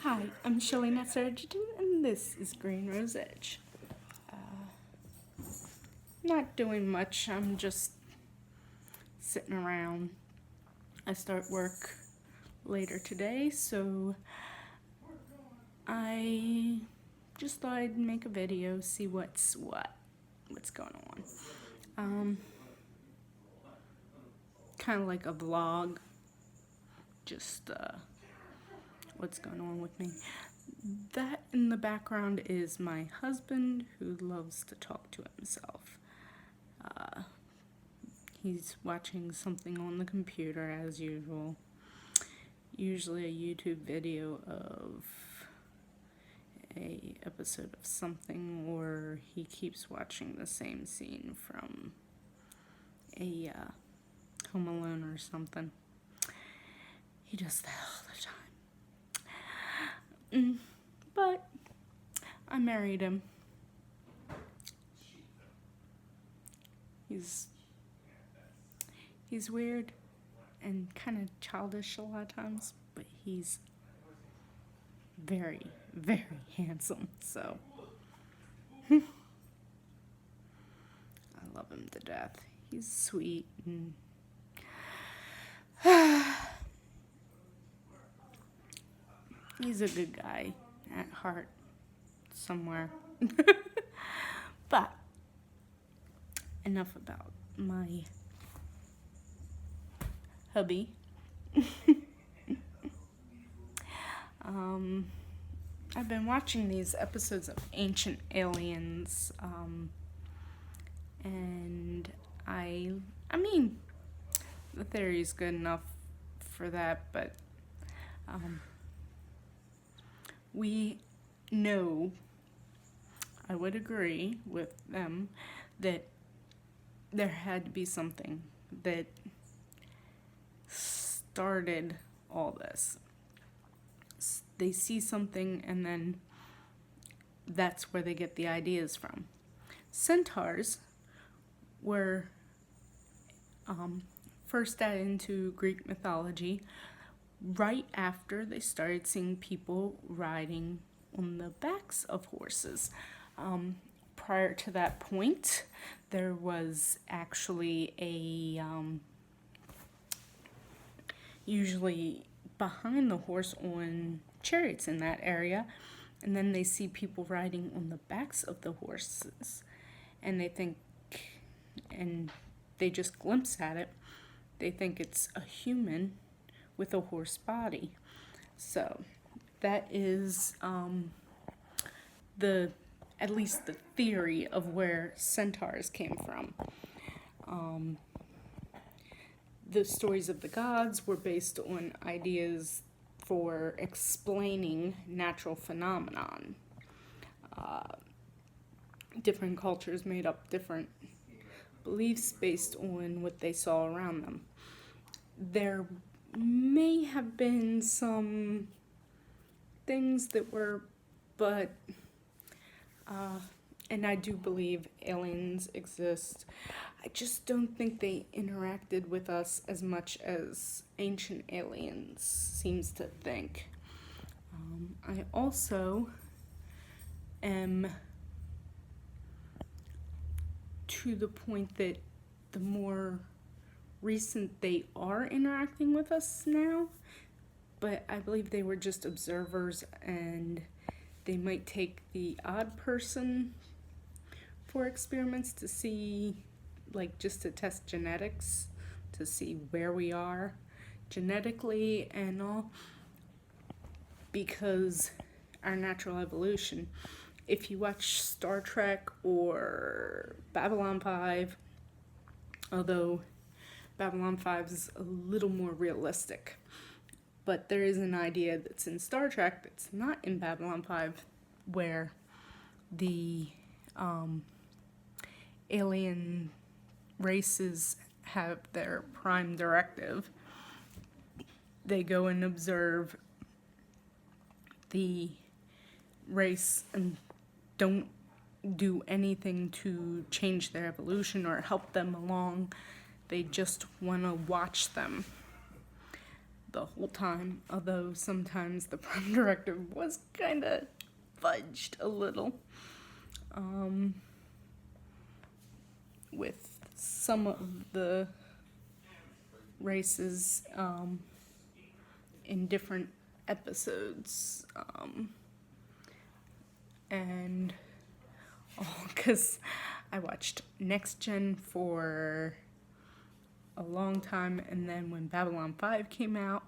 Hi, I'm Shelley Netzer-Edgerton, and this is Green Rose Edge. Not doing much, I'm just sitting around. I start work later today, so I just thought I'd make a video, see what's going on. Kind of like a vlog, just what's going on with me. That in the background is my husband, who loves to talk to himself. He's watching something on the computer as usual. Usually a YouTube video of a episode of something, or he keeps watching the same scene from a Home Alone or something. He does that all the time. But I married him. He's weird and kind of childish a lot of times, but he's very, very handsome, so I love him to death. He's sweet and he's a good guy at heart somewhere. But enough about my hubby. I've been watching these episodes of Ancient Aliens, and I mean, the theory's good enough for that, but we know, I would agree with them, that there had to be something that started all this. They see something and then that's where they get the ideas from. Centaurs were first added into Greek mythology right after they started seeing people riding on the backs of horses. Prior to that point, there was actually a usually behind the horse on chariots in that area, and then they see people riding on the backs of the horses, and they think, and they just glimpse at it, they think it's a human with a horse body. So that is at least the theory of where centaurs came from. The stories of the gods were based on ideas for explaining natural phenomenon. Different cultures made up different beliefs based on what they saw around them. There may have been some things that were, but and I do believe aliens exist. I just don't think they interacted with us as much as Ancient Aliens seems to think. I also am to the point that the more recent they are interacting with us now, but I believe they were just observers, and they might take the odd person for experiments to see, like, just to test genetics, to see where we are genetically and all, because our natural evolution, if you watch Star Trek or Babylon 5, although Babylon 5 is a little more realistic, but there is an idea that's in Star Trek that's not in Babylon 5, where the alien races have their prime directive. They go and observe the race and don't do anything to change their evolution or help them along. They just want to watch them. the whole time, although sometimes the prime directive was kind of fudged a little with some of the races in different episodes, and because I watched Next Gen for a long time, and then when Babylon 5 came out,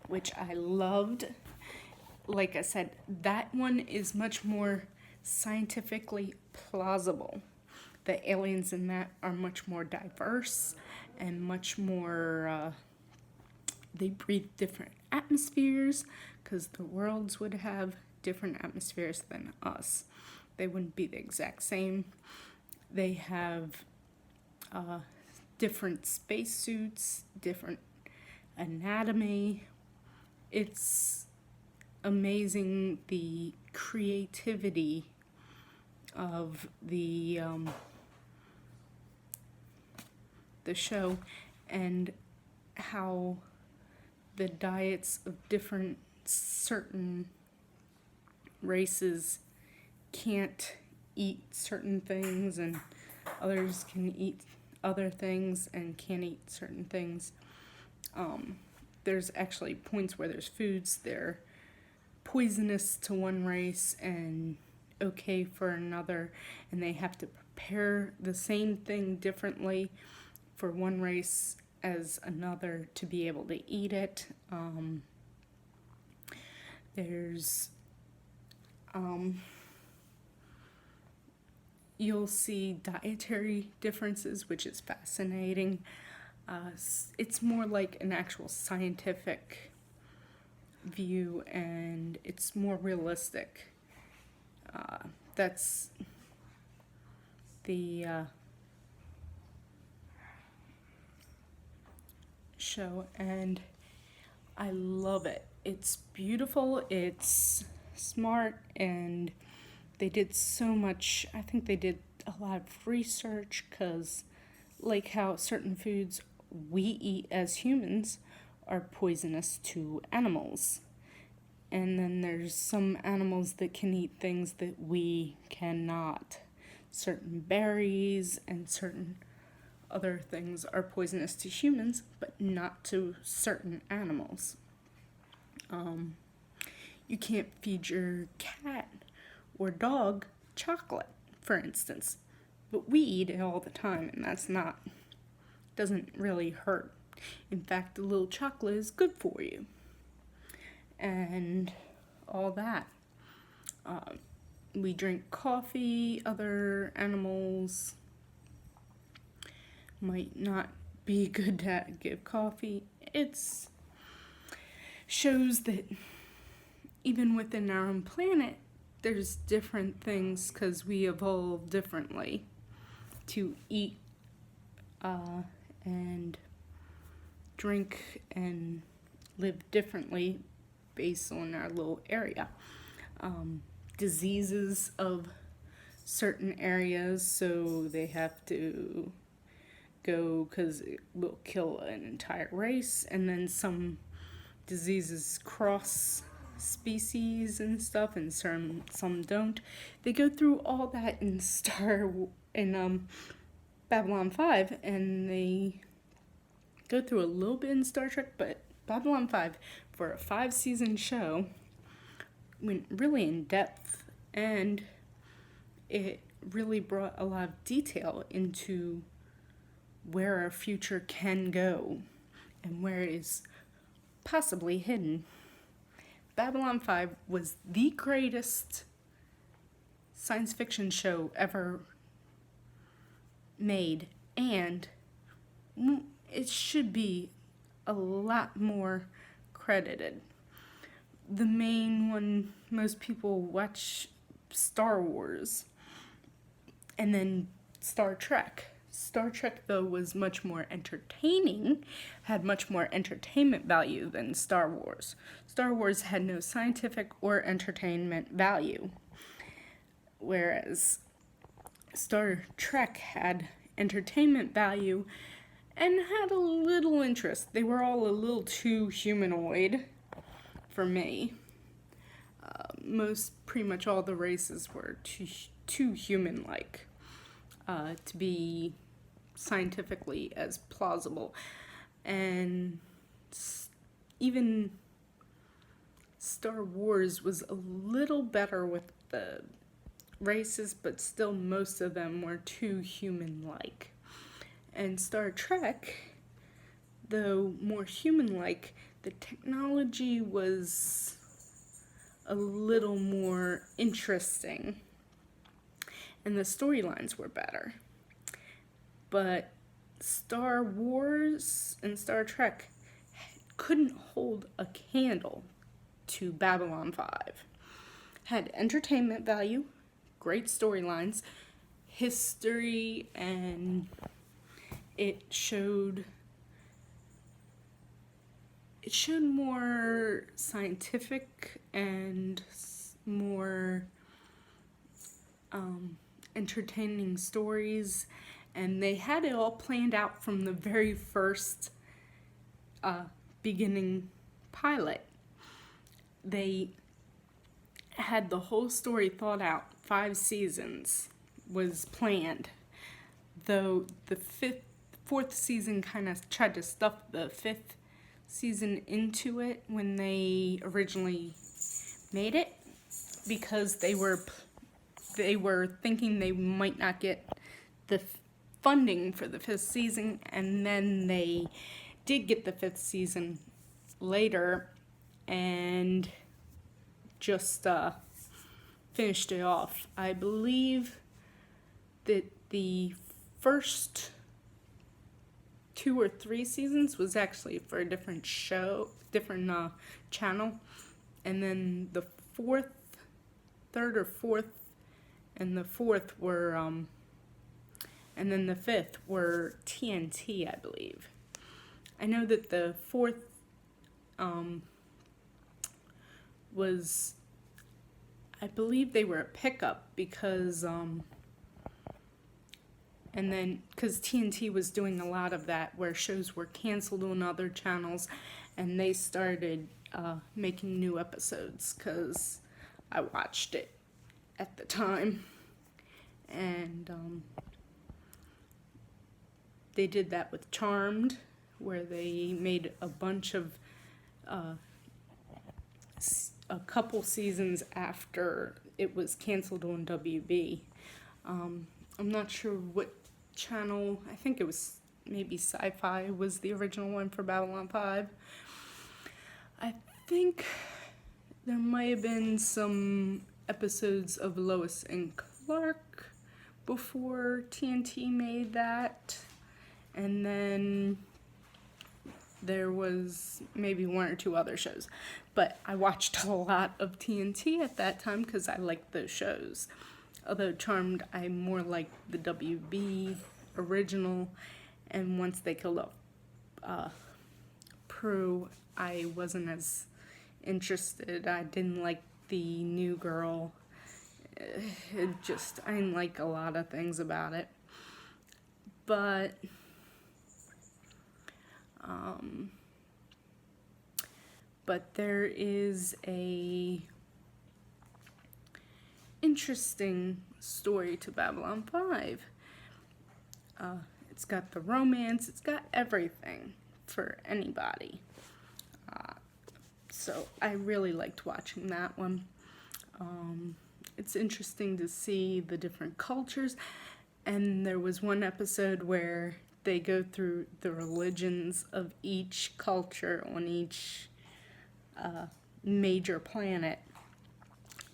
which I loved, like I said, that one is much more scientifically plausible. The aliens in that are much more diverse and much more, they breathe different atmospheres, because the worlds would have different atmospheres than us. They wouldn't be the exact same. They have different spacesuits, different anatomy. It's amazing the creativity of the show, and how the diets of different certain races can't eat certain things, and others can eat other things and can't eat certain things. There's actually points where there's foods they're poisonous to one race and okay for another, and they have to prepare the same thing differently for one race as another to be able to eat it. There's you'll see dietary differences, which is fascinating. It's more like an actual scientific view, and it's more realistic. That's the show, and I love it. It's beautiful, it's smart, and they did so much. I think they did a lot of research, because like how certain foods we eat as humans are poisonous to animals, and then there's some animals that can eat things that we cannot. Certain berries and certain other things are poisonous to humans, but not to certain animals. You can't feed your cat or dog chocolate, for instance, but we eat it all the time, and doesn't really hurt. In fact, a little chocolate is good for you, and all that. We drink coffee. Other animals might not be good to give coffee. It's shows that even within our own planet, there's different things, because we evolve differently to eat and drink and live differently based on our little area. Diseases of certain areas, so they have to go, because it will kill an entire race, and then some diseases cross species and stuff, and some don't. They go through all that in Babylon 5, and they go through a little bit in Star Trek, but Babylon 5, for a 5-season show, went really in depth, and it really brought a lot of detail into where our future can go and where it is possibly hidden. Babylon 5 was the greatest science fiction show ever made, and it should be a lot more credited. The main one, most people watch Star Wars and then Star Trek. Star Trek, though, was much more entertaining, had much more entertainment value than Star Wars. Star Wars had no scientific or entertainment value, whereas Star Trek had entertainment value and had a little interest. They were all a little too humanoid for me. Pretty much all the races were too human-like to be scientifically as plausible. And even Star Wars was a little better with the races, but still most of them were too human-like. And Star Trek, though more human-like, the technology was a little more interesting, and the storylines were better. But Star Wars and Star Trek couldn't hold a candle to Babylon 5. Had entertainment value, great storylines, history, and it showed more scientific and more entertaining stories, and they had it all planned out from the very first beginning pilot. They had the whole story thought out. 5 seasons was planned, though the fourth season kind of tried to stuff the 5th season into it when they originally made it, because they were thinking they might not get the funding for the 5th season, and then they did get the 5th season later and just finished it off. I believe that the first 2 or 3 seasons was actually for a different show, different channel, and then the 3rd or 4th, and the 4th were, and then the 5th were TNT, I believe. I know that the 4th was, I believe they were a pickup because and then, because TNT was doing a lot of that, where shows were canceled on other channels, and they started making new episodes, because I watched it at the time. And they did that with Charmed, where they made a bunch of, a couple seasons after it was canceled on WB. I'm not sure what channel. I think it was maybe Sci-Fi was the original one for Babylon 5. I think there might have been some episodes of Lois and Clark before TNT made that, and then there was maybe 1 or 2 other shows. But I watched a lot of TNT at that time because I liked those shows. Although Charmed, I more liked the WB original, and once they killed off Prue, I wasn't as interested. I didn't like the new girl. I didn't like a lot of things about it. But there is a interesting story to Babylon 5. It's got the romance, it's got everything for anybody. So I really liked watching that one. It's interesting to see the different cultures, and there was one episode where they go through the religions of each culture on each major planet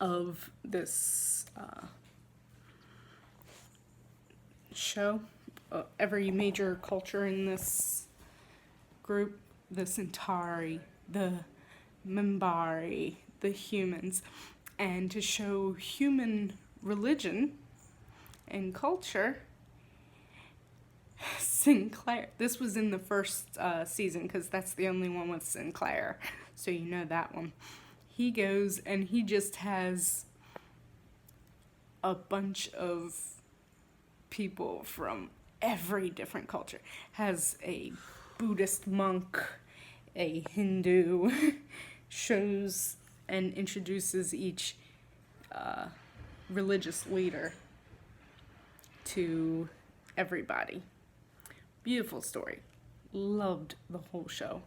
of this show. Every major culture in this group, the Centauri, the Minbari, the humans, and to show human religion and culture, Sinclair. This was in the first season, because that's the only one with Sinclair, so you know that one. He goes and he just has a bunch of people from every different culture. Has a Buddhist monk, a Hindu, shows and introduces each religious leader to everybody. Beautiful story. Loved the whole show.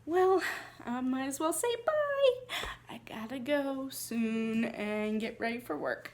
Well, I might as well say bye. I gotta go soon and get ready for work.